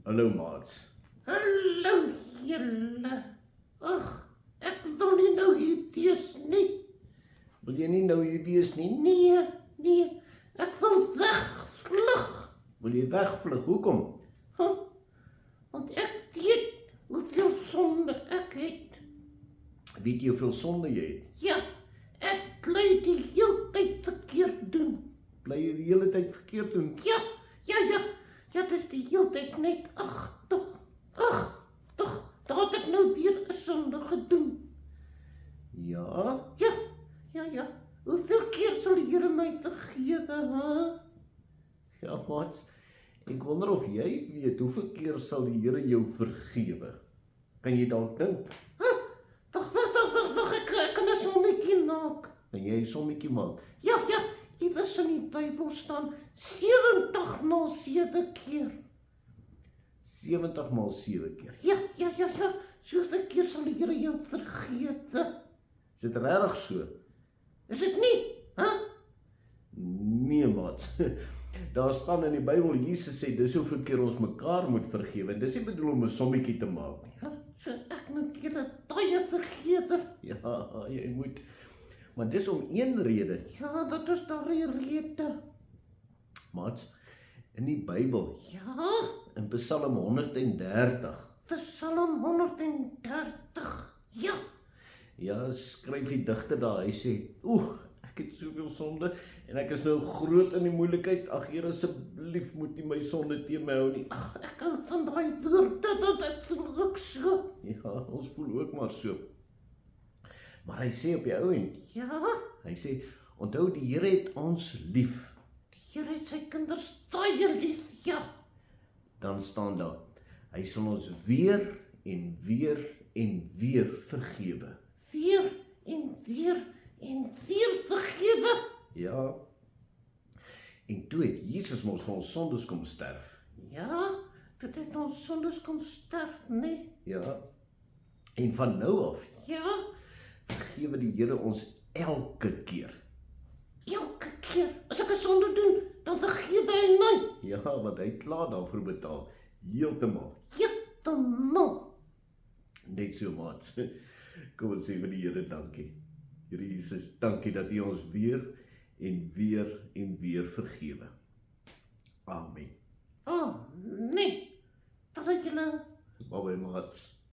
Hallo maats. Hallo julle. Ag, ek wil nie nou hier wees nie. Wil jy nie nou hier wees nie? Nee, ek wil wegvlug. Wil jy wegvlug? Hoekom? Want ek weet hoeveel sonde ek het. Weet jy hoeveel sonde jy het? Ja, ek bly die hele tyd verkeerd doen. Bly jy die hele tyd verkeerd doen? Ja, dis die hele tyd net, tog, daar het ek nou weer 'n sonde gedoen. Ja? Ja, hoeveel keer sal die Here my vergewe, hè? Ja maats, ek wonder of jy weet hoeveel keer sal die Here jou vergewe? Kan jy dalk dink? Wag, ek kan 'n sommetjie maak. Kan jy 'n sommetjie maak? Ja, iewers in die Bybel staan 70 maal 7 keer. 70 maal 7 keer. Ja, soveel keer sal die Here jou vergewe. Is dit regtig so? Is dit nie, hè? Nee maats. Daar staan in die Bybel, Jesus sê dis hoeveel keer ons mekaar moet vergewe. En dis nie bedoel om 'n sommetjie te maak nie. Ja, so ek moet julle baie vergewe. Ja, jy moet. Maar dis om een rede. Ja, dat is daar 'n rede. Maats, in die Bybel, Ja, in Psalm 130, Psalm 130. ja, skryf die digter daar, hy sê, ek het soveel sonde, en ek is nou groot in die moeilikheid, ag Here, asseblief moet nie my sonde teen my hou nie. Ek hou van daai woorde, dat ek voel ook so. Ja, ons voel ook maar so. Maar hy sê op die ou end, Ja, hy sê, onthou die Here het ons lief. die Here het sy kinders baie lief, ja. Dan staan daar, hy sal ons weer en weer vergewe. Weer en weer vergewe. Ja. En toe het Jesus mos vir ons sondes kom sterf. Ja, dit het ons sondes kom sterf, nee. Ja. En van nou af Ja, vergewe die Here ons elke keer. elke keer as ek 'n sonde doen, dan vergewe hy my. Ja, want hy het klaar daarvoor betaal. Heeltemal. Heeltemal. Net so maat. Kom ons sê vir die Here dankie. Here Jesus, dankie dat U ons weer en weer vergewe. Amen. Nee. Dat julle Bye maats.